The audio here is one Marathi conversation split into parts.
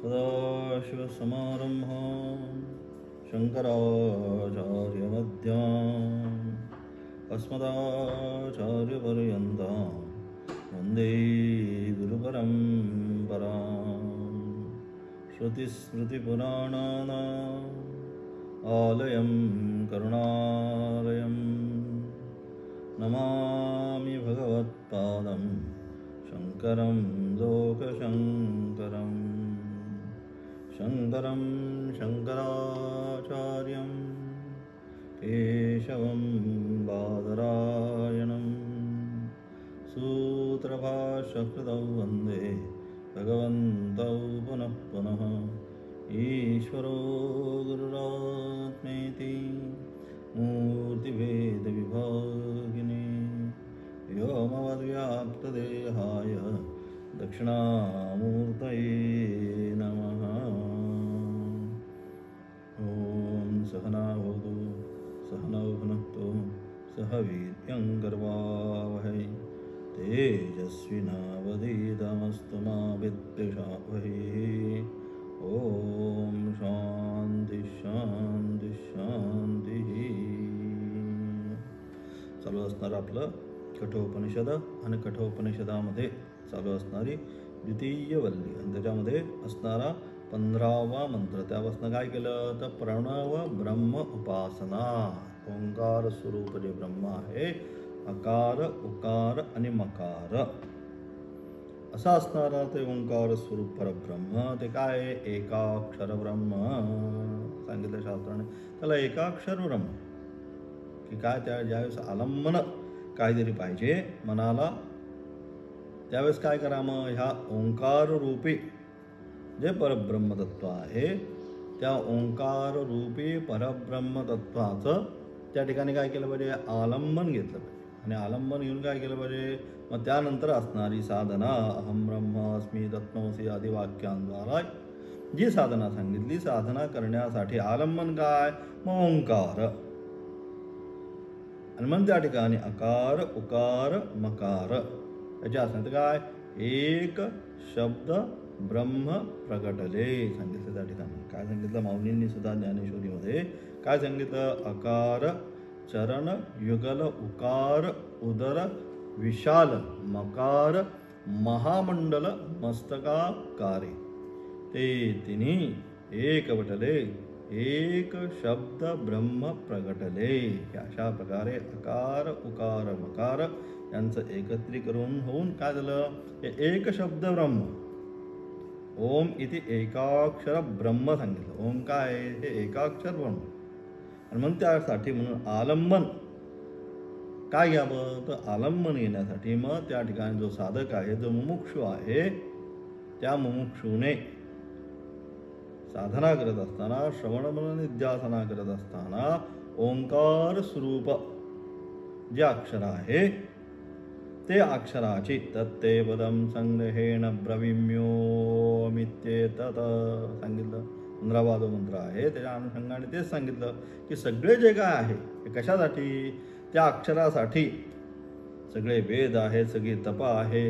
सदाशिवसमारम्भां शङ्कराचार्यमध्यमाम् अस्मदाचार्यपर्यन्तां वन्दे गुरुपरम्पराम्। श्रुतिस्मृतिपुराणानाम् आलयं करुणालयं नमामि भगवत्पादं शङ्करं लोकशङ्करं। शङ्करं शङ्कराचार्यं केशवं बादरायणं सूत्रभाष्यकृतौ वन्दे भगवन्तौ पुनः पुनः। ईश्वरो गुरुरात्मेति मूर्तिभेदविभागिने व्योमवद्व्याप्तदेहाय दक्षिणामूर्तये नमः। ॐ सहना भवतु सहनौ भुनक्तु सह वीर्यं करवावहै तेजस्विनावधीतमस्तु मा विद्विषावहै। ओम शांती शांती शांती। चालू असणार आपलं कठोपनिषद आणि कठोपनिषदामध्ये चालू असणारी द्वितीय वल्ली आणि त्याच्यामध्ये असणारा 15वा मंत्र. त्यापासून काय केलं तर प्रणव ब्रह्म उपासना. ओंकार स्वरूप जे ब्रह्म आहे, अकार उकार आणि मकार असा असणारा ते ओंकार स्वरूप परब्रह्म. ते काय एकाक्षर ब्रह्म सांगितलं शास्त्राने. त्याला एकाक्षर ब्रह्म की काय, त्या ज्यावेळेस आलंबन काहीतरी पाहिजे मनाला, त्यावेळेस काय करा मग ह्या ओंकार रूपी जे परब्रह्म तत्व आहे त्या ओंकार रूपी परब्रह्म तत्वाचं त्या ठिकाणी काय केलं पाहिजे, आलंबन घेतलं पाहिजे. आणि आलंबन घेऊन काय केलं पाहिजे, मग त्यानंतर असणारी साधना अहम ब्रह्मास्मी तत्त्वमसी आदी वाक्यांद्वारा जी साधना सांगितली, साधना करण्यासाठी आलंबन काय, मग ओंकार. आणि मग त्या ठिकाणी अकार उकार मकार याच्या असण्यात काय, एक शब्द ब्रह्म प्रगटले सांगितलं. त्या ठिकाणी काय सांगितलं माऊलींनी सुद्धा ज्ञानेश्वरीमध्ये काय सांगितलं, अकार चरण युगल उकार उदर विशाल मकार महामंडल मस्तकाकारे ते तिन्ही एक वटले एक शब्द ब्रह्म प्रगटले. अशा प्रकारे अकार उकार मकार यांचं एकत्रीकरण होऊन काय झालं, हे एक शब्द ब्रह्म ओम इति एकाक्षर ब्रह्म सांगितलं. ओम काय, हे एकाक्षर ब्रह्म. आणि मग त्यासाठी म्हणून आलंबन काय घ्यावं, तर आलंबन येण्यासाठी मग त्या ठिकाणी जो साधक आहे, जो मुमुक्षु आहे, त्या मुमुक्षुने साधना करत असताना, श्रवण मनन निध्यासना करत असताना ओंकार स्वरूप जे अक्षर आहे ते अक्षराची तत्ते पदम संग्रहेण ब्रवीम्योमित्येतत् सांगितलं. 15वा जो मंत्र आहे त्याच्या अनुषंगाने तेच सांगितलं की सगळे जे काय आहे हे कशासाठी, त्या अक्षरासाठी. सगळे वेद आहेत, सगळी तप आहे.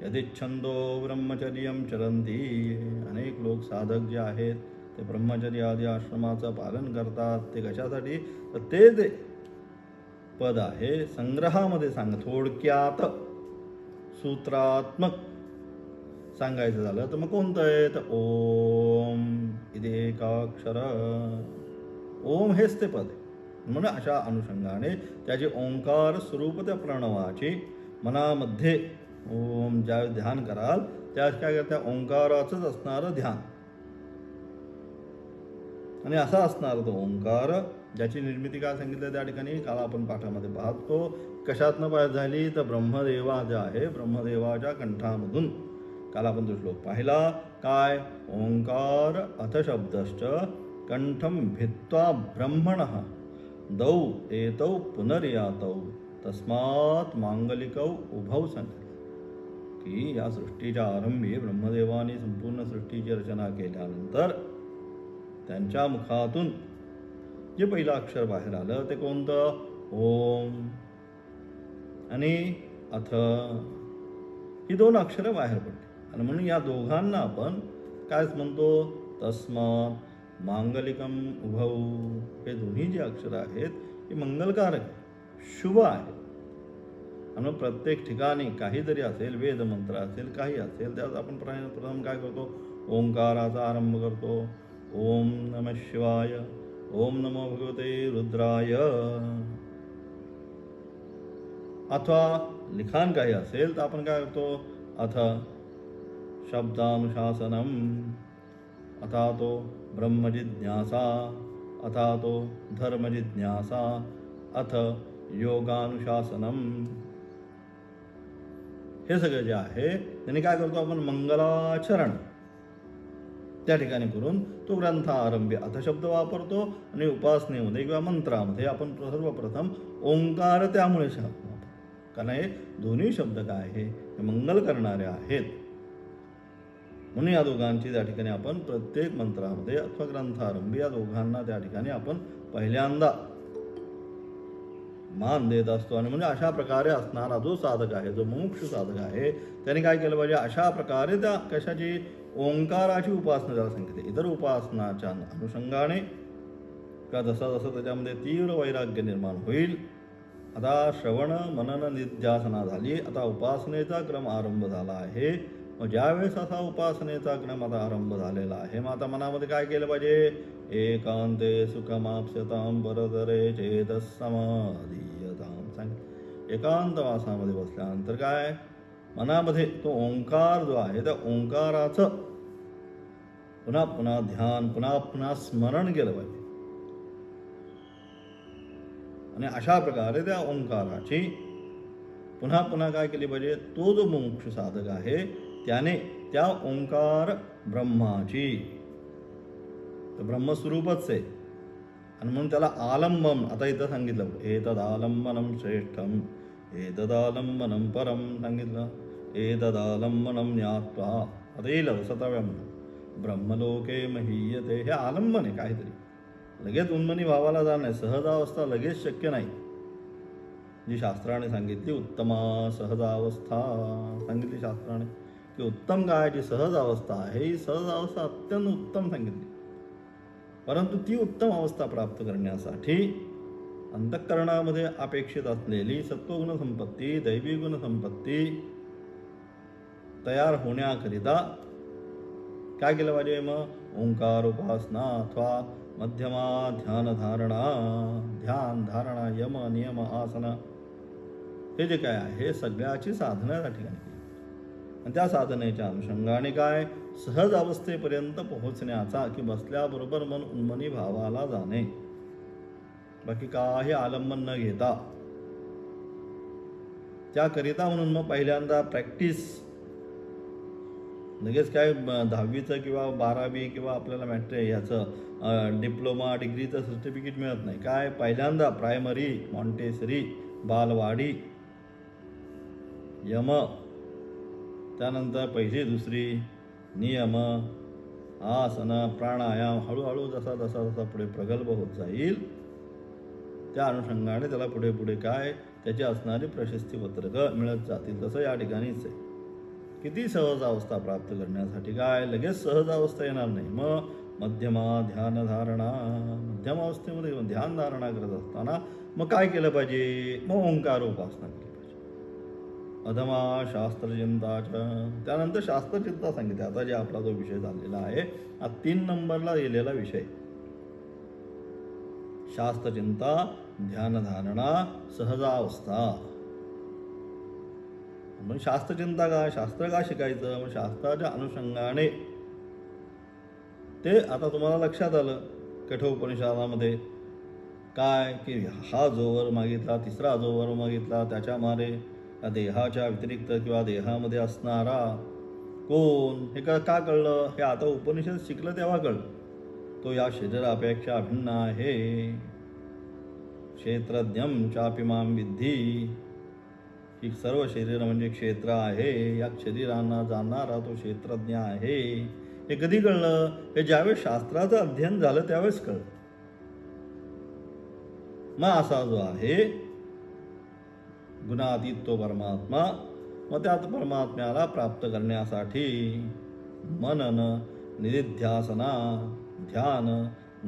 यदिच्छंदो ब्रह्मचर्यं चरंती. अनेक लोक साधक जे आहेत ते ब्रह्मचर्य आदी आश्रमाचं पालन करतात. ते कशासाठी, तर ते जे पद आहे संग्रहामध्ये सांग, थोडक्यात सूत्रात्मक सांगायचं झालं तर मग कोणतं आहे, तर ओम इथे एकाक्षर. ओम हेच ते पद आहे. म्हणून अशा अनुषंगाने त्याचे ओंकार स्वरूप त्या प्रणवाची मनामध्ये ओम ज्या ध्यान कराल त्यास काय करता, ओंकाराचंच असणारं ध्यान. आणि असा असणार तो ओंकार ज्याची निर्मिती काय सांगितलं त्या ठिकाणी काल आपण पाठामध्ये पाहतो. कशातनं पाहिजे झाली, तर ब्रह्मदेवा जे आहे ब्रह्मदेवाच्या कंठामधून. काल आपण तो श्लोक पाहिला काय, ओंकार अथ शब्दश्च कंठम भित्वा ब्रह्मणः दौ एतौ पुनर्यातौ तस्मात् मांगलिकौ उभौ सांगितलं की या सृष्टीच्या आरंभी ब्रह्मदेवाने संपूर्ण सृष्टीची रचना केल्यानंतर त्यांच्या मुखातून जे पहिलं अक्षर बाहेर आलं ते कोणतं, ओम. आणि अथ ही दोन अक्षरं बाहेर पडली. आणि म्हणून या दोघांना आपण काय म्हणतो? तस्मात् मांगलिकम उभौ. हे दोन्ही जी अक्षरं आहेत ही मंगलकारक शुभ आहे. आणि प्रत्येक ठिकाणी काही जरी असेल, वेद मंत्र असेल, काही असेल, त्यात आपण प्रथम काय करतो? ओंकाराचा आरंभ करतो. ओम नमः शिवाय, ओम नमो भगवते रुद्राय. अथवा लिखाण काही असेल तर आपण काय करतो? अथ शब्दानुशासनम, अथा तो ब्रह्मजिज्ञासा, अथा तो धर्मजिज्ञासा, अथ योगानुशासनम. हे सगळं जे आहे त्यांनी काय करतो आपण? मंगलाचरण त्या ठिकाणी करून तो ग्रंथारंभी अथ शब्द वापरतो. आणि उपासनेमध्ये किंवा मंत्रामध्ये आपण सर्वप्रथम ओंकार त्यामुळे शब्द, कारण हे दोन्ही शब्द काय आहे? हे मंगल करणारे आहेत. म्हणून या दोघांची त्या ठिकाणी आपण प्रत्येक मंत्रामध्ये अथवा ग्रंथारंभी या दोघांना त्या ठिकाणी आपण पहिल्यांदा मान देत असतो. आणि म्हणजे अशा प्रकारे असणारा जो साधक आहे, जो मुमुक्षु साधक आहे, त्याने काय केलं पाहिजे? अशा प्रकारे त्या कशाची? ओंकाराची उपासना ज्याला सांगितली. इतर उपासनाच्या अनुषंगाने का जसा जसा त्याच्यामध्ये तीव्र वैराग्य निर्माण होईल. आता श्रवण मनन निध्यासना झाली, आता उपासनेचा क्रम आरंभ झाला आहे. मग ज्यावेळेस असा उपासनेचा क्रम आता आरंभ झालेला आहे, मग आता मनामध्ये काय केलं पाहिजे? एकांते सुखमाप्स्यतां परतरे चेतस समाधीयतां. सांग एकांतवासामध्ये बसल्यानंतर काय? मनामध्ये तो ओंकार जो आहे त्या ओंकाराचं पुन्हा पुन्हा ध्यान, पुन्हा पुन्हा स्मरण केलं पाहिजे. आणि अशा प्रकारे त्या ओंकाराची पुन्हा पुन्हा काय केली पाहिजे? तो जो मुमुक्षु साधक आहे त्याने त्या ओंकार ब्रह्माची, ब्रह्मस्वरूपच आहे. आणि म्हणून त्याला आलंबन, आता इथं सांगितलं एतदालंबनम श्रेष्ठम, एतदालंबनम परम सांगितलं. एतदालंबनम ज्ञात्वा, आता येईल 7व्या ब्रह्मलोके महीयते. हे आलंबन आहे काहीतरी. लगेच उन्मनी भावाला जाणं, सहजावस्था लगेच शक्य नाही. जी शास्त्राने सांगितली उत्तमा सहजावस्था सांगितली शास्त्राने, की उत्तम काय जी सहज अवस्था आहे, ही सहज अवस्था अत्यंत उत्तम सांगितली. परंतु ती उत्तम अवस्था प्राप्त करण्यासाठी अंतःकरणामध्ये अपेक्षित असलेली सत्वगुण संपत्ती, दैवी गुण संपत्ती तयार होण्याकरिता काय केलं पाहिजे? मग ओंकार उपासना अथवा मध्यमा ध्यानधारणा, ध्यान धारणा, यम नियम आसन, हे जे काय आहे सगळ्याची साधना या ठिकाणी केली. आणि त्या साधनेच्या अनुषंगाने काय? सहज अवस्थेपर्यंत पोहोचण्याचा, की बसल्याबरोबर मन उन्मनी भावाला जाणे, बाकी काही आलंबन न घेता. त्याकरिता म्हणून मग पहिल्यांदा प्रॅक्टिस, लगेच काय 10वीचं किंवा 12वी किंवा आपल्याला ह्याचं डिप्लोमा डिग्रीचं सर्टिफिकेट मिळत नाही. काय? पहिल्यांदा प्रायमरी, मॉन्टेसरी, बालवाडी, यम, त्यानंतर पहिली दुसरी, नियम, आसन, प्राणायाम, हळूहळू जसा जसा जसा पुढे प्रगल्भ होत जाईल त्या अनुषंगाने त्याला पुढे पुढे काय त्याची असणारी प्रशस्तीपत्रकं मिळत जातील. तसं या ठिकाणीच आहे. किती सहज अवस्था प्राप्त करण्यासाठी काय लगेच सहज अवस्था येणार नाही. मग मध्यमा ध्यानधारणा, मध्यम अवस्थेमध्ये ध्यान धारणा करत असताना मग काय केलं पाहिजे? मग ओंकार उपासना केली पाहिजे. अधमा शास्त्रचिंताच्या, त्यानंतर शास्त्रचिंता सांगितली. आता जे आपला जो विषय झालेला आहे हा 3 नंबरला गेलेला विषय. शास्त्रचिंता, ध्यानधारणा, सहजावस्था. मग शास्त्रचिंता का? शास्त्र का शिकायचं? मग शास्त्राच्या अनुषंगाने ते आता तुम्हाला लक्षात आलं कठोपनिषदामध्ये काय, की हा जोवर मागितला, तिसरा जोवर मागितला, त्याच्या मारे देहाच्या व्यतिरिक्त किंवा देहामध्ये असणारा कोण हे का कळलं? हे आता उपनिषद शिकलं तेव्हा कळलं. तो या शरीरापेक्षा भिन्न आहे. क्षेत्रज्ञम चापि मां विद्धी, ही सर्व शरीर म्हणजे क्षेत्र आहे. या शरीरांना जाणणारा तो क्षेत्रज्ञ आहे. हे कधी कळलं? हे ज्यावेळेस शास्त्राचं अध्ययन झालं त्यावेळेस कळलं. मग असा जो आहे गुणातीत तो परमात्मा, मग त्यात परमात्म्याला प्राप्त करण्यासाठी मनन निधिध्यासना, ध्यान,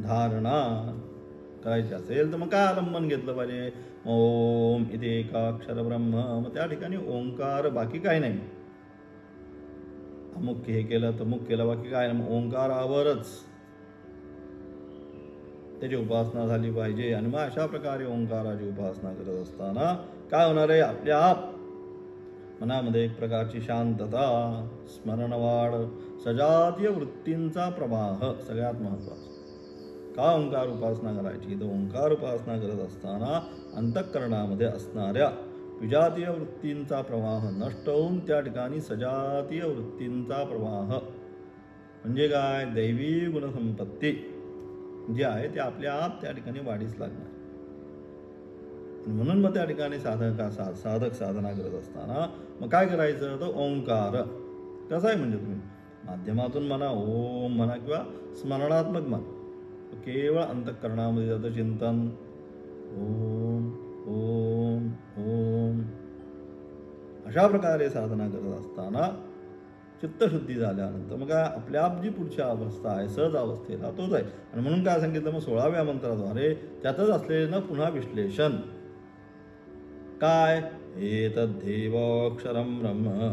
धारणा करायची असेल तर मग काय आलंबन घेतलं पाहिजे? ओम इथे एकाक्षर ब्रह्म. मग त्या ठिकाणी ओंकार, बाकी काही नाही. अमुक हे केलं तमुक केलं, बाकी काय नाही. ओंकारावरच त्याची उपासना झाली पाहिजे. आणि मग अशा प्रकारे ओंकाराची उपासना करत असताना काय होणार आहे? आपल्या आप मनामध्ये एक प्रकारची शांतता, स्मरणवाढ, सजातीय वृत्तींचा प्रवाह सगळ्यात महत्त्वाचा. का ओंकार उपासना करायची? तर ओंकार उपासना करत असताना अंतःकरणामध्ये असणाऱ्या विजातीय वृत्तींचा प्रवाह नष्ट होऊन त्या ठिकाणी सजातीय वृत्तींचा प्रवाह म्हणजे काय? दैवी गुणसंपत्ती जे आहे ते आपल्या आप त्या ठिकाणी वाढीस लागणार. म्हणून मग त्या ठिकाणी साधक साधना करत असताना मग काय करायचं? तर ओंकार कसा आहे म्हणजे तुम्ही माध्यमातून म्हणा, ओम म्हणा किंवा स्मरणात्मक म्हणा, केवळ अंतःकरणामध्ये जातं चिंतन. ओम ओम ओम अशा प्रकारे साधना करत असताना चित्तशुद्धी झाल्यानंतर मग काय? आपल्या आप जी पुढची अवस्था आहे सहज अवस्थेला तोच आहे. आणि म्हणून काय सांगितलं? मग 16व्या मंत्राद्वारे त्यातच असलेलं पुन्हा विश्लेषण काय? एतद्धेवाक्षरं ब्रह्म,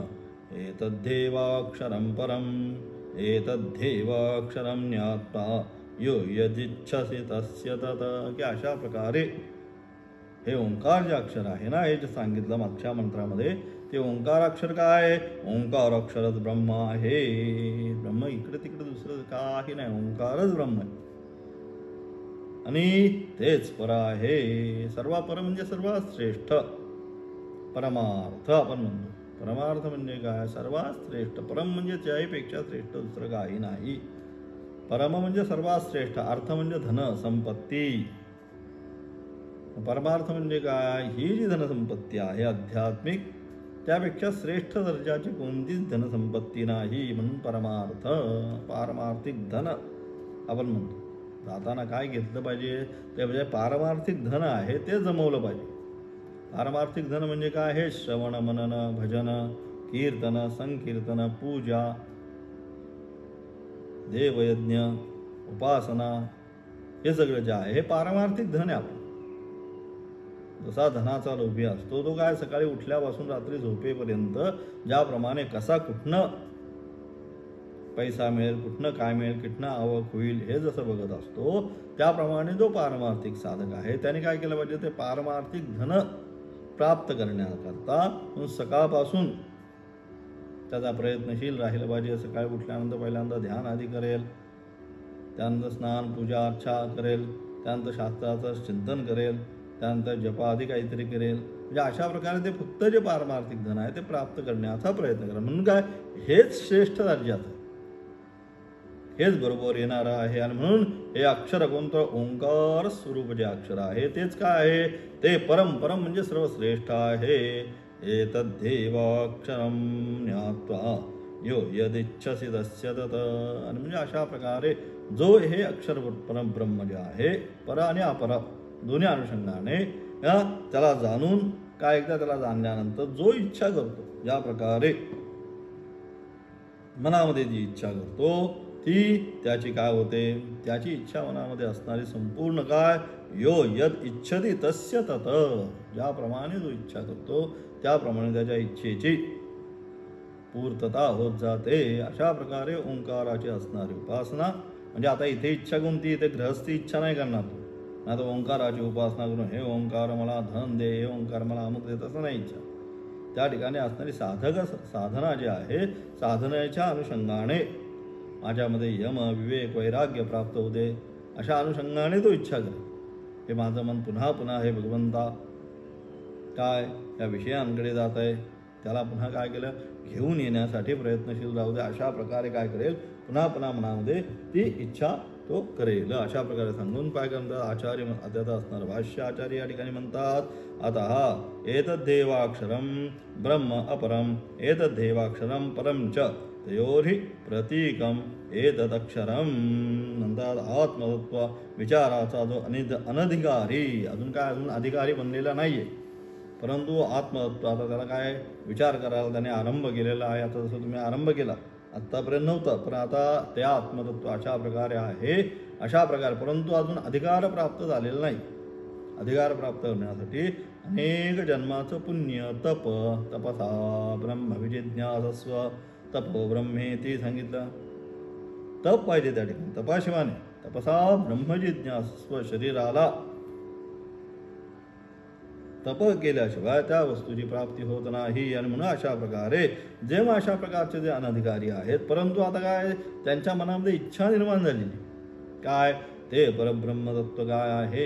एतद्धेवाक्षरं परम, एतद्धेवाक्षरं ज्ञात्वा यो यदिच्छसि तस्य तत्. की अशा प्रकारे हे ओंकार जे अक्षर आहे ना, हे जे सांगितलं मागच्या मंत्रामध्ये, ते ओंकाराक्षर काय? ओंकाराक्षरच ब्रह्म आहे. ब्रह्म इकडे तिकडे दुसरं काही नाही, ओंकारच ब्रह्म आहे आणि तेच पर आहे. सर्वापर म्हणजे सर्वात श्रेष्ठ. परमार्थ आपण म्हणतो. परमार्थ म्हणजे काय? सर्वात श्रेष्ठ. परम म्हणजे त्याहीपेक्षा श्रेष्ठ दुसरं काही नाही. परम म्हणजे सर्वात श्रेष्ठ. अर्थ म्हणजे धन संपत्ती. परमार्थ म्हणजे काय? ही जी धनसंपत्ती आहे आध्यात्मिक, त्यापेक्षा श्रेष्ठ दर्जाची कोणतीच धनसंपत्ती नाही. म्हणून परमार्थ, पारमार्थिक धन आपण म्हणतो. जाताना काय घेतलं पाहिजे? ते म्हणजे पारमार्थिक धन आहे ते जमवलं पाहिजे. पारमार्थिक धन म्हणजे काय? हे श्रवण, मनन, भजन, कीर्तन, संकीर्तन, पूजा, देवयज्ञ, उपासना, हे सगळं जे आहे हे पारमार्थिक धन आहे आपलं. जसा धनाचा लोभी असतो तो काय सकाळी उठल्यापासून रात्री झोपेपर्यंत ज्याप्रमाणे कसा कुठनं पैसा मिळेल, कुठनं काय मिळेल, कुठनं आवक होईल हे जसं बघत असतो, त्याप्रमाणे जो पारमार्थिक साधक आहे त्याने काय केलं पाहिजे? ते पारमार्थिक धन प्राप्त करण्याकरता सकाळपासून त्याचा प्रयत्नशील राहिला पाहिजे. सकाळी उठल्यानंतर पहिल्यांदा ध्यान आधी करेल, त्यानंतर स्नान पूजा अर्चा करेल, त्यानंतर शास्त्राचं चिंतन करेल, त्यानंतर जपाआधी काहीतरी करेल. म्हणजे अशा प्रकारे ते फक्त जे पारमार्थिक धन आहे ते प्राप्त करण्याचा प्रयत्न करा. म्हणून काय? हेच श्रेष्ठ दर्जाचं, हेच बरोबर येणारं आहे. आणि म्हणून हे अक्षर कोणतं? ओंकार स्वरूप जे अक्षर आहे तेच काय आहे? ते परम. परम म्हणजे सर्वश्रेष्ठ आहे. एतद्धेवाक्षरं ज्ञात्वा यो यदिच्छसि तस्य तत्. आणि म्हणजे अशा प्रकारे जो हे अक्षर परम ब्रह्म जे आहे, पर आणि अपर दोन्ही अनुषंगाने त्याला जाणून काय, एकदा त्याला जाणल्यानंतर जो इच्छा करतो, ज्या प्रकारे मनामध्ये जी इच्छा करतो ती त्याची काय होते? त्याची इच्छा मनामध्ये असणारी संपूर्ण काय? यो यद इच्छति तस्य तत्. ज्याप्रमाणे जो इच्छा करतो त्याप्रमाणे त्याच्या इच्छेची पूर्तता होत जाते. अशा प्रकारे ओंकाराची असणारी उपासना म्हणजे आता इथे इच्छा कोणती? इथे गृहस्थी इच्छा नाही करणार तू. नाही तर ओंकाराची उपासना करून हे ओंकार मला धन दे, हे ओंकार मला अमुक दे, तसं नाही इच्छा. त्या ठिकाणी असणारी साधना जी आहे, साधनेच्या अनुषंगाने माझ्यामध्ये यम, विवेक, वैराग्य प्राप्त होते, अशा अनुषंगाने तो इच्छा करे. हे माझं मन पुन्हा पुन्हा हे भगवंता काय या विषयांकडे जात आहे, त्याला पुन्हा काय केलं? घेऊन येण्यासाठी प्रयत्नशील राहू दे. अशा प्रकारे काय करेल? पुन्हा पुन्हा मनामध्ये ती इच्छा तो करेल. अशा प्रकारे सांगून काय करतात आचार्य? त्याचं असणार भाष्य आचार्य या ठिकाणी म्हणतात, अतः एतद्धेवाक्षरं ब्रह्म अपरम, एतद्धेवाक्षरं परम च, तयोर्हि प्रतीकम एतदक्षरम. नंतर आत्मतत्व विचाराचा जो अनधिकारी, अजून काय अजून अधिकारी बनलेला नाहीये, परंतु आत्मतत्व आता त्याला काय विचार करायला त्याने आरंभ केलेला आहे. आता जसं तुम्ही आरंभ केला आत्तापर्यंत नव्हतं, पण आता त्या आत्मतत्व अशा प्रकारे आहे, अशा प्रकारे, परंतु अजून अधिकार प्राप्त झालेला नाही. अधिकार प्राप्त करण्यासाठी अनेक जन्माचं पुण्य, तप, तपसा ब्रह्म विजिज्ञासस्व, तपो ब्रह्मेती सांगितलं. तप पाहिजे त्या ठिकाणी, तपाशिवाय नाही. तपसा ब्रह्मजिज्ञासस्व, शरीराला तप केल्याशिवाय त्या वस्तूची प्राप्ती होत नाही. आणि म्हणून अशा प्रकारे जेव्हा अशा प्रकारचे जे अनधिकारी आहेत, परंतु आता काय त्यांच्या मनामध्ये इच्छा निर्माण झालेली, काय ते परब्रह्मतत्व काय आहे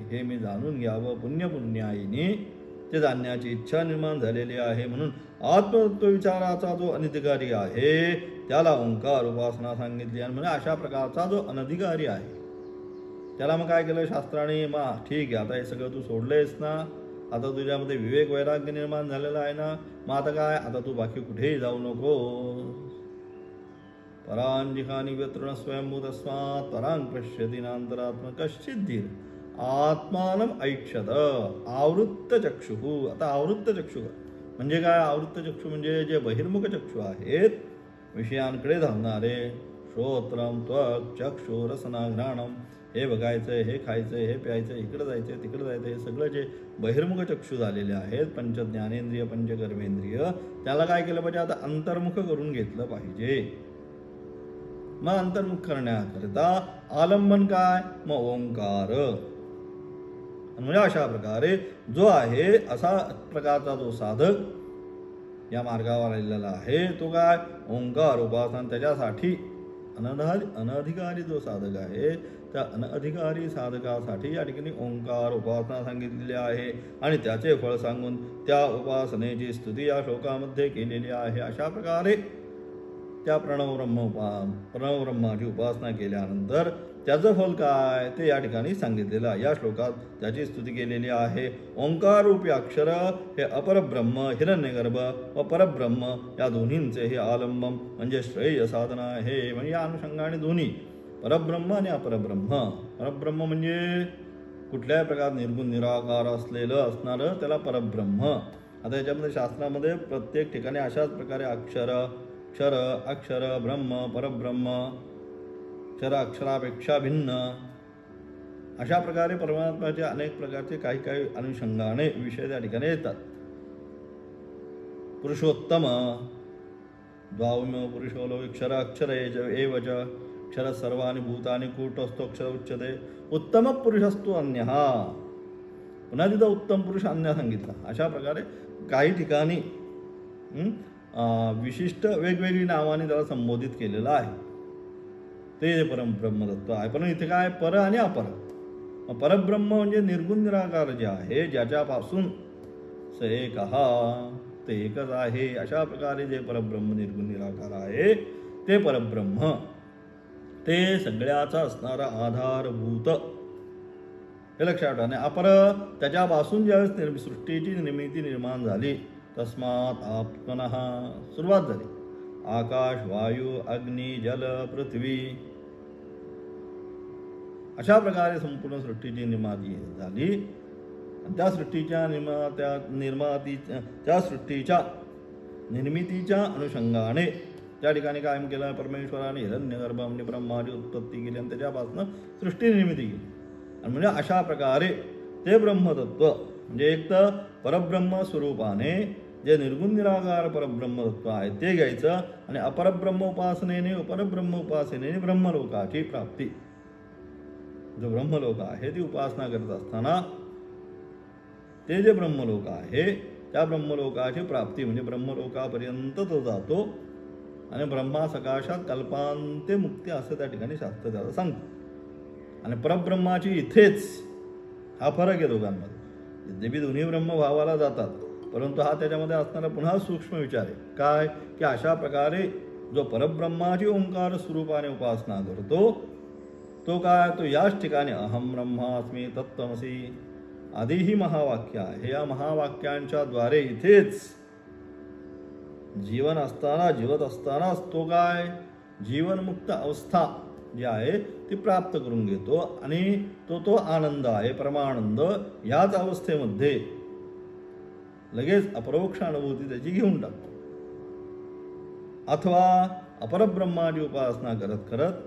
हे मी जाणून घ्यावं, पुण्यपुण्याईने ते जाणण्याची इच्छा निर्माण झालेली आहे. म्हणून आत्मतत्व विचाराचा जो अनधिकारी आहे त्याला ओंकार उपासना सांगितली. आणि म्हणजे अशा प्रकारचा जो अनधिकारी आहे त्याला मग काय केलं शास्त्राने, मग ठीक आहे, आता हे सगळं तू सोडलंयस ना, आता तुझ्यामध्ये विवेक वैराग्य निर्माण झालेला आहे ना, मग आता काय, आता तू बाकी कुठेही जाऊ नको. परांजिहानी व्यतृण स्वयंभू तस्मात् परांग पश्यति नांतरात्म कश्चित् धीर आत्मानम ऐक्षत आवृत्त चक्षु. आता आवृत्त चक्षु म्हणजे काय? आवृत्त चक्षु म्हणजे जे बहिर्मुख चक्षु आहेत, विषयांकडे धावणारे, श्रोत्रम त्वक चक्षु रसना घ्राणम, हे बघायचं, हे खायचं, हे प्यायचं, इकडं जायचं, तिकडं जायचं, हे सगळं जे बहिर्मुख चक्षु झालेले आहेत, पंच ज्ञानेंद्रिय पंच कर्मेंद्रिय, त्याला काय केलं पाहिजे? आता अंतर्मुख करून घेतलं पाहिजे. मग अंतर्मुख करण्याकरिता आलंबन काय? मग ओंकार. म्हणजे अशा प्रकारे जो आहे असा प्रकारचा जो साधक या मार्गावर आलेला आहे तो काय? ओंकार उपासना. त्याच्यासाठी अनधिकारी जो साधक आहे त्या अनधिकारी साधकासाठी या ठिकाणी ओंकार उपासना सांगितलेली आहे. आणि त्याचे फळ सांगून त्या उपासनेची स्तुती या श्लोकामध्ये केलेली आहे. अशा प्रकारे त्या प्रणवब्रह्माची उपासना केल्यानंतर त्याचं फल काय ते या ठिकाणी सांगितलेलं आहे. या श्लोकात त्याची स्तुती केलेली आहे. ओंकार रूपी अक्षर हे अपरब्रह्म, हिरण्यगर्भ व परब्रह्म या दोन्हींचे हे आलंबन म्हणजे श्रेय साधन आहे. म्हणजे या अनुषंगाने दोन्ही परब्रह्म आणि अपरब्रह्म. परब्रह्म म्हणजे कुठल्याही प्रकारात निर्गुण निराकार असलेलं असणारं त्याला परब्रह्म. आता याच्यामध्ये शास्त्रामध्ये प्रत्येक ठिकाणी अशाच प्रकारे क्षर अक्षर ब्रह्म परब्रह्म, क्षर अक्षरापेक्षा भिन्न, अशा प्रकारे परमात्म्याचे अनेक प्रकारचे काही काही अनुषंगाने विषय त्या ठिकाणी येतात. पुरुषोत्तम द्वाविम पुरुषोलो क्षर अक्षर एवच क्षर सर्वानि भूतानि कूटस्थो अक्षर उच्यते उत्तम पुरुषस्तु अन्यहा. पुन्हा तिथं उत्तम पुरुष अन्य सांगितला. अशा प्रकारे काही ठिकाणी विशिष्ट वेगवेगळी नावाने त्याला संबोधित केलेलं आहे. ते परब्रह्मतत्व आहे. पण इथे काय? पर आणि अपर. परब्रह्म म्हणजे निर्गुण निराकार जे आहे, ज्याच्यापासून स एकहा ते एकच आहे. अशा प्रकारे जे परब्रह्म निर्गुण निराकार आहे ते परब्रह्म, ते सगळ्याचा असणारा आधारभूत, हे लक्षात ठेवा. अपर त्याच्यापासून ज्यावेळेस सृष्टीची निर्मिती निर्माण झाली तस्मात् आत्मनः सुरुवात झाली. आकाश वायू अग्नी जल पृथ्वी अशा प्रकारे संपूर्ण सृष्टीची निर्मिती झाली. त्या सृष्टीच्या त्या सृष्टीच्या निर्मितीच्या अनुषंगाने त्या ठिकाणी कायम केला परमेश्वराने हिरण्यगर्भ म्हणजे ब्रह्माची उत्पत्ती केली आणि त्याच्यापासून सृष्टी निर्मिती केली. आणि म्हणजे अशा प्रकारे ते ब्रह्मतत्व म्हणजे एक तर परब्रह्म स्वरूपाने जे निर्गुण निराकार परब्रह्मतत्व आहे ते घ्यायचं आणि अपरब्रह्म उपासनेने ब्रह्मलोकाची प्राप्ती, जो ब्रह्मलोक आहे ती उपासना करत असताना ते जे ब्रह्मलोक आहे त्या ब्रह्मलोकाची प्राप्ती म्हणजे ब्रह्मलोकापर्यंत तो जातो आणि ब्रह्मा सकाशात कल्पांते मुक्ती असं त्या ठिकाणी शास्त्र त्याला सांगतं. आणि परब्रह्माची इथेच हा फरक आहे दोघांमध्ये. यद्यपि दोन्ही ब्रह्मभावाला जातात, परंतु हा त्याच्यामध्ये असणारा पुन्हा सूक्ष्म विचार आहे. काय? की अशा प्रकारे जो परब्रह्माची ओंकार स्वरूपाने उपासना करतो तो काय? तो याच ठिकाणी अहम ब्रह्मास्मी तत्त्वमसी आदी ही महावाक्य आहे. या महावाक्यांच्या द्वारे इथेच जीवन असताना जीवत असतानाच तो काय? जीवनमुक्त अवस्था जी आहे ती प्राप्त करून घेतो आणि तो आनंद आहे परमानंद. याच अवस्थेमध्ये लगेच अपरोक्ष अनुभूती त्याची घेऊन टाकतो. अथवा अपरब्रह्माची उपासना करत करत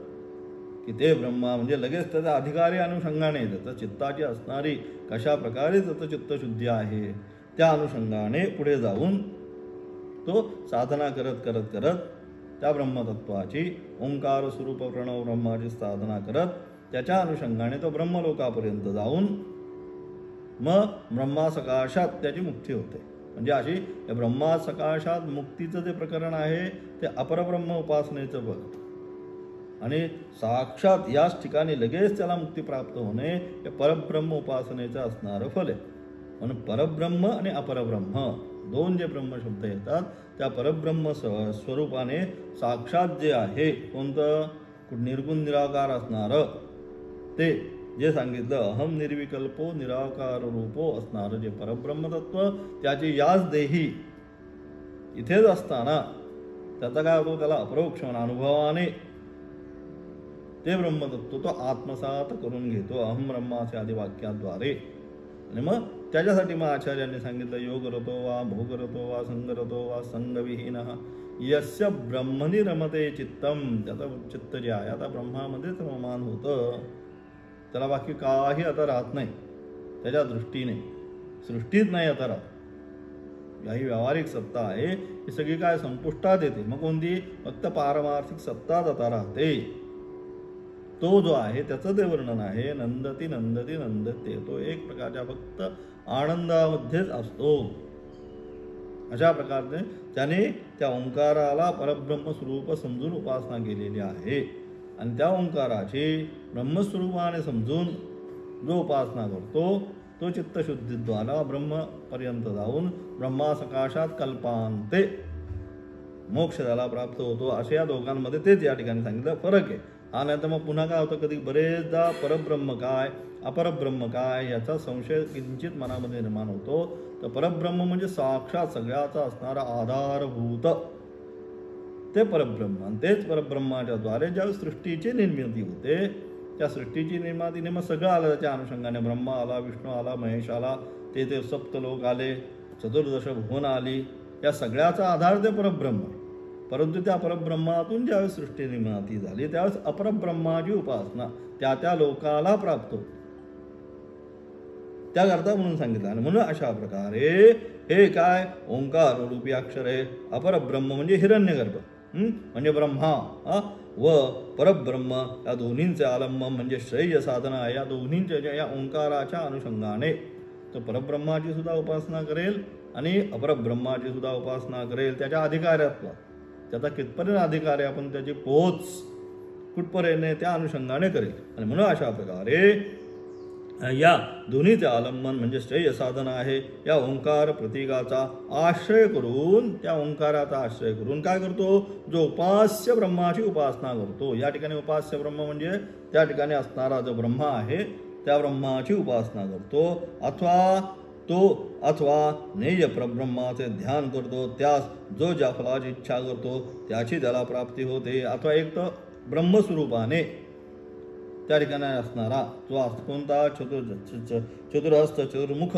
की ते ब्रह्मा म्हणजे लगेच त्याच्या अधिकारी अनुषंगाने त्याचं चित्ताची असणारी कशा प्रकारे त्याचं चित्तशुद्धी आहे त्या अनुषंगाने पुढे जाऊन तो साधना करत करत करत त्या ब्रह्मतत्वाची ओंकार स्वरूप प्रणव ब्रह्माची साधना करत त्याच्या अनुषंगाने तो ब्रह्मलोकापर्यंत जाऊन मग ब्रह्मासकाशात त्याची मुक्ती होते. म्हणजे अशी या ब्रह्मासकाशात मुक्तीचं जे प्रकरण आहे ते अपरब्रह्म उपासनेचं बघ आणि साक्षात याच ठिकाणी लगेच त्याला मुक्ती प्राप्त होणे हे परब्रह्म उपासनेचं असणारं फल आहे. म्हणून परब्रह्म आणि अपरब्रह्म दोन जे ब्रह्मशब्द येतात त्या परब्रह्म स्वरूपाने साक्षात जे आहे कोणतं निर्गुण निराकार असणारं ते जे सांगितलं अहम निर्विकल्पो निराकार रूपो असणारं जे परब्रह्मतत्व त्याची याच देही इथेच असताना त्याचा काय होतो त्याला अपरोक्ष अनुभवाने ते ब्रह्मतत्व तो आत्मसात करून घेतो अहम ब्रह्माचे आदी वाक्याद्वारे. आणि मग त्याच्यासाठी मग आचार्यांनी सांगितलं योग रतो वा भोग रतो वा संग रतो वा संगविहीन यस्य ब्रह्मनि रमते चित्तम त्याचं चित्त जे आहे आता ब्रह्मामध्येच रममान होतं त्याला बाकी काही आता राहत नाही त्याच्या दृष्टीने सृष्टीत नाही आता राहत. ही व्यावहारिक सत्ता आहे ही सगळी काय संपुष्टात येते मग कोणती फक्त पारमार्थिक सत्ताच आता राहते. तो जो आहे त्याचं ते वर्णन आहे नंदती नंदती नंदते तो एक प्रकारच्या फक्त आनंदामध्येच असतो. अशा प्रकारे त्याने त्या ओंकाराला परब्रह्म स्वरूप समजून उपासना केलेली आहे आणि त्या ओंकाराची ब्रह्मस्वरूपाने समजून जो उपासना करतो तो चित्तशुद्धीद्वारा ब्रह्मपर्यंत जाऊन ब्रह्मासकाशात कल्पांते मोक्ष त्याला प्राप्त होतो. अशा या दोघांमध्ये तेच या ठिकाणी सांगितलं फरक आहे. हा नाही तर मग पुन्हा काय होतं कधी बरेचदा परब्रह्म काय अपरब्रह्म काय याचा संशय किंचित मनामध्ये निर्माण होतो. तर परब्रह्म म्हणजे साक्षात सगळ्याचा असणारा आधारभूत ते परब्रह्म आणि तेच परब्रह्माच्या द्वारे ज्या सृष्टीची निर्मिती होते त्या सृष्टीची निर्मितीने मग सगळं आलं त्याच्या अनुषंगाने ब्रह्मा आला विष्णू आला महेश आला ते सप्तलोक आले चतुर्दश भुवन आली या सगळ्याचा आधार ते परब्रह्म. परंतु त्या परब्रह्मातून ज्यावेळेस सृष्टी निर्मिती झाली त्यावेळेस अपरब्रह्माची उपासना त्या लोकाला प्राप्त होते त्याकरता म्हणून सांगितलं. आणि म्हणून अशा प्रकारे हे काय ओंकार रूपी अक्षर आहे अपरब्रह्म म्हणजे हिरण्यगर्भ म्हणजे ब्रह्मा व परब्रह्म या दोन्हींचे आलंबन म्हणजे श्रेय साधना आहे. या दोन्हींच्या या ओंकाराच्या अनुषंगाने तो परब्रह्माची सुद्धा उपासना करेल आणि अपरब्रह्माची सुद्धा उपासना करेल. त्याच्या अधिकाऱ्यातला त्याचा कितपर्यंत अधिकार आहे आपण त्याची पोच कुठपर्यंत त्या अनुषंगाने करेल. आणि म्हणून अशा प्रकारे या दोन्हीचे आलंबन म्हणजे श्रेय साधना आहे. या ओंकार प्रतीकाचा आश्रय करून त्या ओंकाराचा आश्रय करून काय करतो जो उपास्य ब्रह्माची उपासना करतो. या ठिकाणी उपास्य ब्रह्म म्हणजे त्या ठिकाणी असणारा जो ब्रह्मा आहे त्या ब्रह्माची उपासना करतो अथवा नेय परब्रह्माचे ध्यान करतो. त्यास जो ज्या फलाची इच्छा करतो त्याची त्याला प्राप्ती होते. अथवा एक तर ब्रह्मस्वरूपाने त्या ठिकाणी असणारा जो कोणता चतुरहस्त चतुर्मुख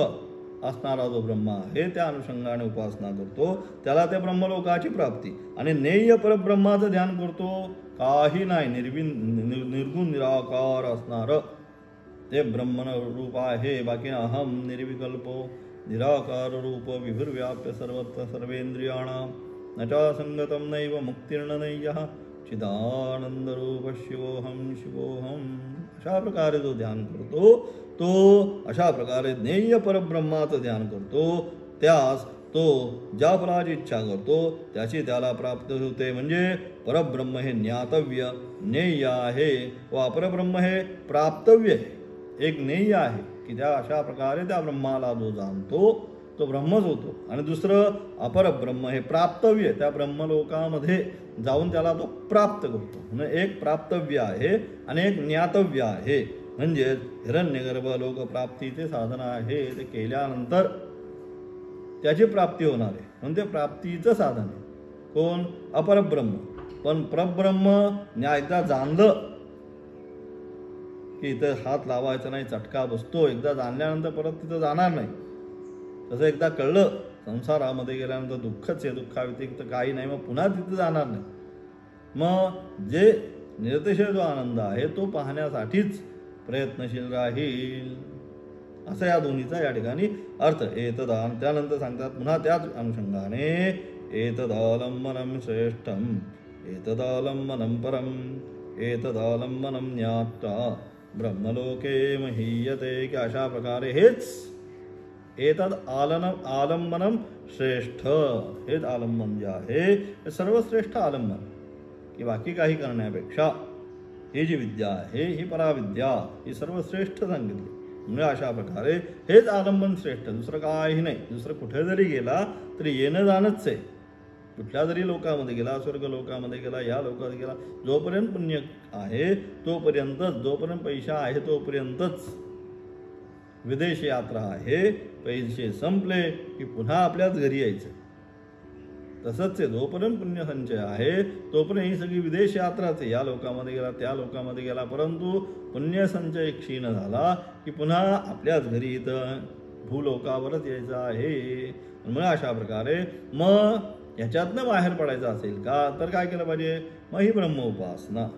असणारा जो ब्रह्मा आहे त्या अनुषंगाने उपासना करतो त्याला त्या ब्रह्मलोकाची प्राप्ती. आणि नेय परब्रह्माचं ध्यान करतो काही नाही निर्गुण निराकार असणारं ते ब्रह्मरूप आहे. बाकी अहम निर्विकल्पो निराकार रूप विभुर्व्याप्य सर्वत्र सर्वेंद्रियाणां न च संगतम नैव मुक्तिर्नय्यः चिदानंदरूप शिवोहम शिवोहम. अशा प्रकारे जो ध्यान करतो तो अशा प्रकारे ज्ञेय परब्रह्माचं ध्यान करतो त्यास तो ज्या फलाची इच्छा करतो त्याची त्याला प्राप्त होते. म्हणजे परब्रह्म हे ज्ञातव्य ज्ञेय आहे व अपरब्रह्म हे प्राप्तव्य आहे. एक ज्ञेय आहे की त्या अशा प्रकारे त्या ब्रह्माला जो जाणतो तो ब्रह्मच होतो. आणि दुसरं अपरब्रह्म हे प्राप्तव्य त्या ब्रह्मलोकामध्ये जाऊन त्याला तो प्राप्त करतो. म्हणजे एक प्राप्तव्य आहे आणि एक ज्ञातव्य आहे. म्हणजे हिरण्यगर्भ लोकप्राप्तीचे साधन आहे ते केल्यानंतर त्याची प्राप्ती होणार आहे म्हणून ते प्राप्तीचं साधन आहे. कोण अपरब्रह्म. पण परब्रह्म एकदा जाणलं की इथं हात लावायचा नाही चटका बसतो. एकदा जाणल्यानंतर परत तिथं जाणार नाही. तसं एकदा कळलं संसारामध्ये गेल्यानंतर दुःखच आहे दुःखाव्यतिरिक्त काही नाही मग पुन्हा तिथं जाणार नाही. मग जे निरतिशय जो आनंद आहे तो पाहण्यासाठीच प्रयत्नशील राहील. असा या दोन्हीचा या ठिकाणी अर्थ. एतदा, त्यानंतर सांगतात पुन्हा त्याच अनुषंगाने, एतदालंबनं श्रेष्ठम एतदालंबनं परम एतदालंबनं ज्ञात्वा ब्रह्मलोके महीयते, की अशा प्रकारे हेच एतद आलंबनं श्रेष्ठ, हेच आलंबन जे आहे हे सर्वश्रेष्ठ आलंबन, की बाकी काही करण्यापेक्षा ही जी विद्या आहे ही पराविद्या ही सर्वश्रेष्ठ सांगितली. म्हणजे अशा प्रकारे हेच आलंबन श्रेष्ठ, दुसरं काही नाही. दुसरं कुठे जरी गेला तरी येणं जाणंच आहे. कुठल्या जरी लोकामध्ये गेला, स्वर्ग लोकामध्ये गेला, या लोकात गेला, जोपर्यंत पुण्य आहे तोपर्यंतच, जोपर्यंत पैसा आहे तोपर्यंतच. विदेश यात्रा आहे, पैसे संपले की पुन्हा आपल्याच घरी यायचं. तसंच आहे, जोपर्यंत पुण्यसंचय आहे तोपर्यंत ही सगळी विदेश यात्राच आहे. या लोकामध्ये गेला, त्या लोकामध्ये गेला, परंतु पुण्यसंचय क्षीण झाला की पुन्हा आपल्याच घरी इथं भूलोकावरच यायचं आहे. मग अशा प्रकारे मग ह्याच्यातनं बाहेर पडायचं असेल का, तर काय केलं पाहिजे, मग ही ब्रह्म उपासना.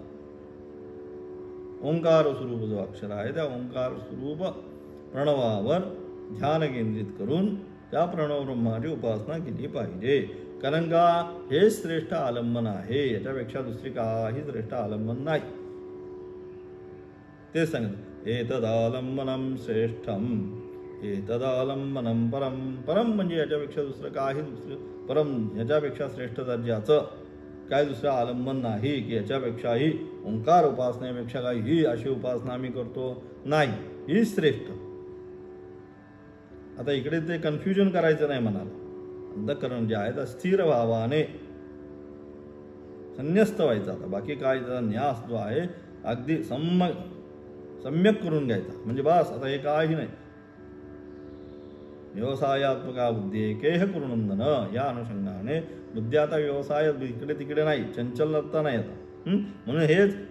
ओंकार स्वरूप जो अक्षर आहे त्या ओंकार स्वरूप प्रणवावर ध्यान केंद्रित करून त्या प्रणव ब्रह्माची उपासना केली पाहिजे. कारण का हे श्रेष्ठ आलंबन आहे, याच्यापेक्षा दुसरी काही श्रेष्ठ आलंबन नाही. ते सांगत एतदालंबनं श्रेष्ठम एतदालंबनं परम. परम म्हणजे याच्यापेक्षा दुसरं काही परम, याच्यापेक्षा श्रेष्ठ दर्जाचं काय दुसरं आलंबन नाही, की याच्यापेक्षाही ओंकार उपासनेपेक्षा काही ही अशी उपासना आम्ही करतो नाही, ही श्रेष्ठ. आता इकडे ते कन्फ्युजन करायचं नाही मनाला. अंतःकरण जे आहे तर स्थिर भावाने संन्यस्त व्हायचा. आता बाकी काय त्याचा न्यास जो आहे अगदी सम्यक करून घ्यायचा. म्हणजे बस आता हे काही नाही. व्यवसायात्मका बुद्धी एकेह कुरुनंदन, या अनुषंगाने बुद्धी आता व्यवसाय इकडे तिकडे नाही, चंचलता नाही आता. म्हणून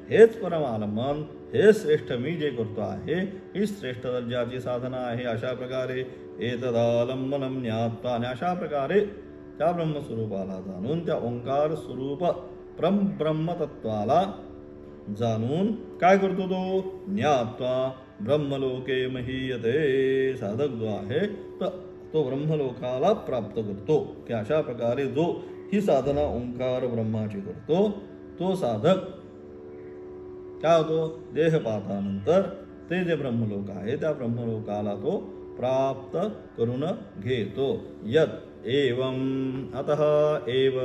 हेच परम आलंबन, हे श्रेष्ठ मी जे करतो आहे ही श्रेष्ठ दर्जाची साधना आहे. अशा प्रकारे एतदालंबनं ज्ञात्वा, आणि अशा प्रकारे त्या ब्रह्मस्वरूपाला जाणून, त्या ओंकार स्वरूप ब्रह्मतत्वाला जाणून काय करतो तो, ज्ञात्वा ब्रह्मलोके महीयते. साधक जो आहे तो ब्रह्मलोकाला प्राप्त करतो. की अशा प्रकारे जो ही साधना ओंकार ब्रह्माची करतो तो साधक काय होतो, देहपातानंतर ते जे ब्रह्मलोक आहे त्या ब्रह्मलोकाला तो प्राप्त करून घेतो. यत एवं अतः एव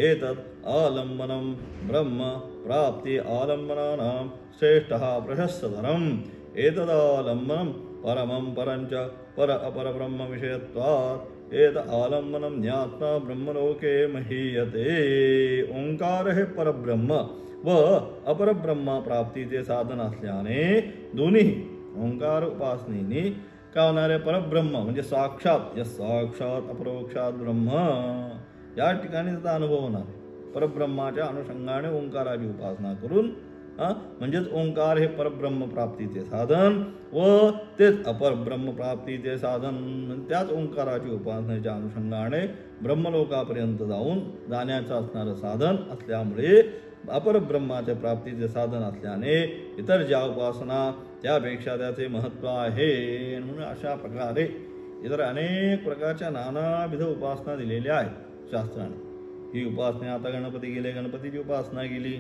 एतत् आलंबनं ब्रह्म प्राप्ति आलंबनानां श्रेष्ठः प्रशस्ततरम्. एतदालंबनं परमं परञ्च पर अपर ब्रह्म विषयत्वात् एत आलंबनं ज्ञात्वा ब्रह्मलोके महीयते. ओंकार हे परब्रह्म व अपरब्रह्मा प्राप्तीचे साधन असल्याने दोन्ही ओंकार उपासनेने काय होणार आहे, परब्रह्म म्हणजे साक्षात, साक्षात अपरोक्षात ब्रह्म या ठिकाणी त्याचा अनुभव होणार. परब्रह्माच्या अनुषंगाने ओंकाराची उपासना करून म्हणजेच ओंकार हे परब्रह्म प्राप्तीचे साधन व तेच अपरब्रह्म प्राप्तीचे साधन. त्याच ओंकाराची उपासनेच्या अनुषंगाने ब्रह्मलोकापर्यंत जाण्याचं असणारं साधन असल्यामुळे, अपरब्रह्माच्या प्राप्तीचे साधन असल्याने इतर ज्या उपासना त्यापेक्षा त्याचे महत्त्व आहे. म्हणून अशा प्रकारे इतर अनेक प्रकारच्या नानाविध उपासना दिलेल्या आहेत शास्त्राने. ही उपासना, आता गणपती गेले गणपतीची उपासना केली,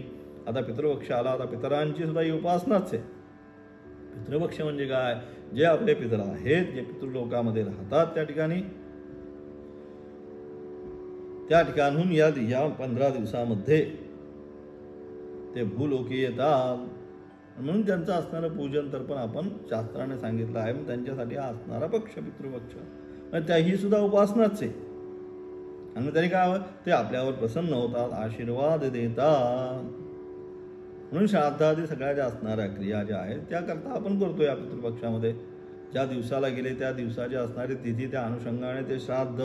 आता पितृपक्ष आला, आता पितरांची सुद्धा ही उपासनाच आहे. पितृपक्ष म्हणजे काय, जे आपले पितर आहेत, जे पितृलोकामध्ये राहतात त्या ठिकाणहून या 15 दिवसामध्ये ते भूलोकी येतात. म्हणून त्यांचं असणारं पूजन तर्पण आपण शास्त्राने सांगितलं आहे. त्यांच्यासाठी हा असणारा पक्ष पितृपक्ष, त्याही सुद्धा उपासनाच आहे. आणि तरी काय, ते आपल्यावर प्रसन्न होतात, आशीर्वाद देतात. म्हणून श्राद्धादी सगळ्या ज्या असणाऱ्या क्रिया ज्या आहेत त्या करता आपण करतो या पितृपक्षामध्ये. ज्या दिवसाला गेले त्या दिवसाची असणारी तिथी, त्या अनुषंगाने ते श्राद्ध.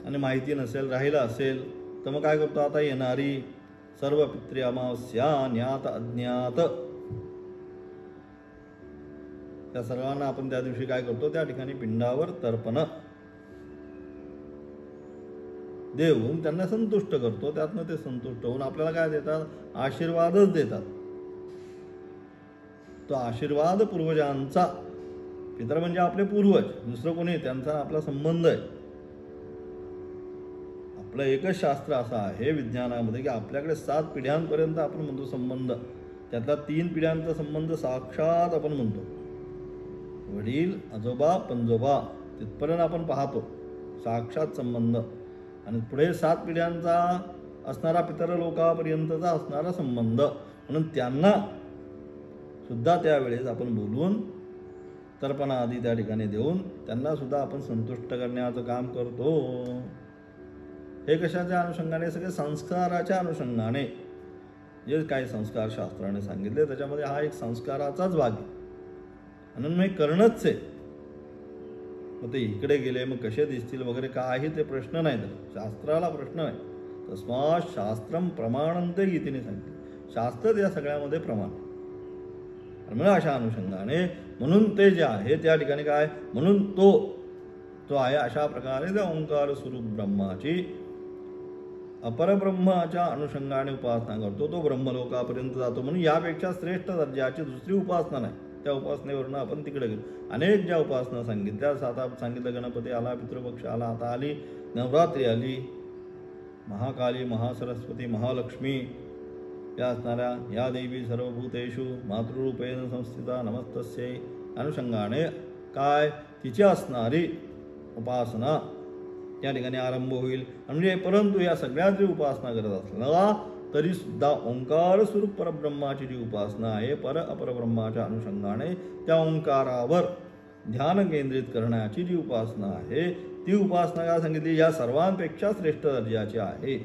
आणि माहिती नसेल, राहिलं असेल तर मग काय करतो, आता येणारी सर्व पितृ अमावस्या, ज्ञात अज्ञात, त्या सर्वांना आपण त्या दिवशी काय करतो, त्या ठिकाणी पिंडावर तर्पण देऊन त्यांना संतुष्ट करतो. त्यातनं ते संतुष्ट होऊन आपल्याला काय देतात? आशीर्वादच देतात. तो आशीर्वाद पूर्वजांचा, पितर म्हणजे आपले पूर्वज, दुसरं कोणी, त्यांचा आपला संबंध आहे. आपलं एकच शास्त्र असं आहे विज्ञानामध्ये की आपल्याकडे 7 पिढ्यांपर्यंत आपण म्हणतो संबंध, त्यातला 3 पिढ्यांचा संबंध साक्षात आपण म्हणतो. वडील, आजोबा, पणजोबा तिथपर्यंत आपण पाहतो साक्षात संबंध, आणि पुढे 7 पिढ्यांचा असणारा पितर लोकापर्यंतचा असणारा संबंध. म्हणून त्यांना सुद्धा त्यावेळेस आपण बोलून तर्पणा आदी त्या ठिकाणी देऊन त्यांना सुद्धा आपण संतुष्ट करण्याचं काम करतो. हे कशाच्या अनुषंगाने? सगळे संस्काराच्या अनुषंगाने. जे काही संस्कार शास्त्राने सांगितले त्याच्यामध्ये हा एक संस्काराचाच भाग आहे. म्हणून मग करणंच आहे. मग ते इकडे गेले मग कसे दिसतील वगैरे काही ते प्रश्न नाही. तर शास्त्राला प्रश्न नाही. तस्मात् शास्त्रम प्रमाणंते गीतेने सांगितले. शास्त्र या सगळ्यामध्ये प्रमाण. म्हणून अशा अनुषंगाने म्हणून ते जे आहे त्या ठिकाणी काय म्हणून तो आहे अशा प्रकारे त्या ओंकार स्वरूप ब्रह्माची अपरब्रह्माच्या अनुषंगाने उपासना करतो. तो ब्रह्मलोकापर्यंत जातो. म्हणून यापेक्षा श्रेष्ठ दर्जाची दुसरी उपासना नाही. त्या उपासनेवरून आपण तिकडे गेलो. अनेक ज्या उपासना सांगितल्या, आता सांगितलं गणपती आला, पितृपक्ष आला, आता आली नवरात्री, आली महाकाली, महासरस्वती, महालक्ष्मी या असणाऱ्या या देवी सर्वभूतेषु मातृरूपेण संस्थिता नमस्तस्यै अनुषंगाने काय तिची असणारी उपासना त्या ठिकाणी आरंभ होईल. म्हणजे परंतु या सगळ्याची उपासना करत असला तरी सुद्धा ओंकार स्वरूप परब्रह्माची जी उपासना आहे, अपरब्रह्माच्या अनुषंगाने त्या ओंकारावर ध्यान केंद्रित करण्याची जी उपासना आहे, ती उपासना काय सांगितली? या सर्वांपेक्षा श्रेष्ठ दर्जाची आहे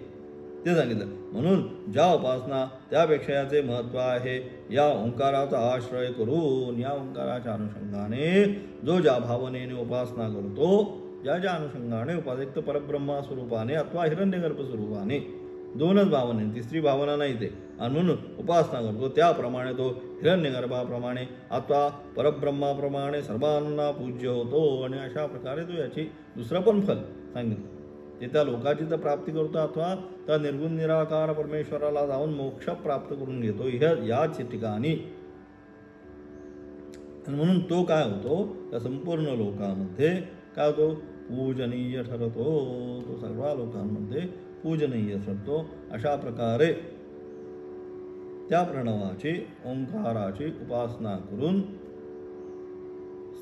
ते सांगितलं. म्हणून ज्या उपासना त्यापेक्षा याचे महत्त्व आहे, या ओंकाराचा आश्रय करून या ओंकाराच्या अनुषंगाने जो ज्या भावनेने उपासना करतो, ज्या ज्या अनुषंगाने उपासक परब्रह्मा स्वरूपाने अथवा हिरण्यगर्भ स्वरूपाने, 2च भावने, तिसरी भावना नाही ते, आणि म्हणून उपासना करतो त्याप्रमाणे तो हिरण्यगर्भाप्रमाणे अथवा परब्रह्माप्रमाणे सर्वांना पूज्य होतो. आणि अशा प्रकारे तो याची दुसरं पण फल सांगितलं, ते त्या लोकाची तर प्राप्ती करतो अथवा त्या निर्गुण निराकार परमेश्वराला जाऊन मोक्ष प्राप्त करून घेतो याच ठिकाणी. आणि म्हणून तो काय होतो? त्या संपूर्ण लोकांमध्ये काय होतो? पूजनीय ठरतो. तो सर्व लोकांमध्ये पूजनीय ठरतो. अशा प्रकारे त्या प्रणवाची, ओंकाराची उपासना करून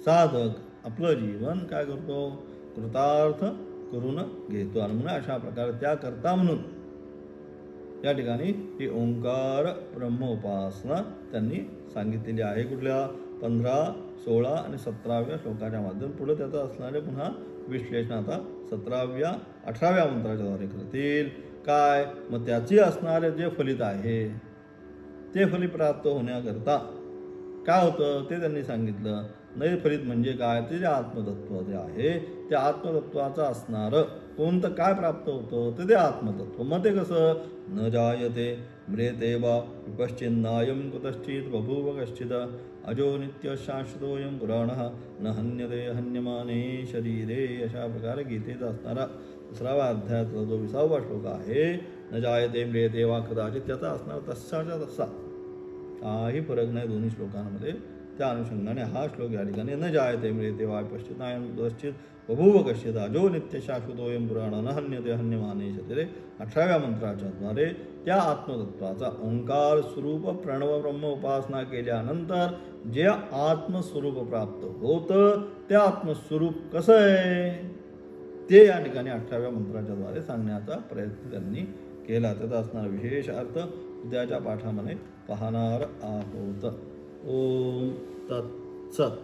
साधक आपलं जीवन काय करतो? कृतार्थ करून घेतो. आणि म्हणून अशा प्रकारे त्या करता म्हणून या ठिकाणी ही ओंकार ब्रह्मोपासना त्यांनी सांगितलेली आहे. कुठल्या? 15, 16 आणि 17व्या श्लोकाच्या माध्यमातून. पुढे त्याचं असणारे पुन्हा विश्लेषण आता 17व्या 18व्या मंत्राच्या द्वारे करतील. काय? मग त्याची असणारे जे फलित आहे ते फलित प्राप्त होण्याकरता काय होतं ते त्यांनी सांगितलं. नैफलित म्हणजे काय? ते जे आत्मतत्व जे आहे त्या आत्मतत्वाचं असणारं कोणतं काय प्राप्त होतं ते आत्मतत्व. मग ते कसं? न जायते म्रियते वा विपश्चिन्नायं कुतश्चित् बभूव कश्चित् अजो नित्य शाश्वतोऽयं पुराणः न हन्यते हन्यमाने शरीरे. अशा प्रकारे गीतेचा असणारा 10व्या अध्यायातला जो 20वा श्लोक आहे, न जायते म्रियते वा कदाचित, त्याचा असणार तसाच्या तसा, काही फरक नाही दोन्ही श्लोकांमध्ये. त्या अनुषंगाने हा श्लोक या ठिकाणी न जायते म्रियते वा पश्चितायं कश्चित् बभूव कश्चित् अजो नित्य शाश्वतोऽयं पुराण न हन्यते हन्यमाने शरीरे 18व्या मंत्राच्या द्वारे त्या आत्मतत्वाचा ओंकार स्वरूप प्रणव ब्रह्म उपासना केल्यानंतर जे आत्मस्वरूप प्राप्त होतं ते आत्मस्वरूप कसं आहे ते या ठिकाणी 18व्या मंत्राच्या द्वारे सांगण्याचा प्रयत्न त्यांनी केला. त्याचा असणारा विशेष अर्थ उद्याच्या पाठामध्ये पाहणार आहोत. ओम तत्सत.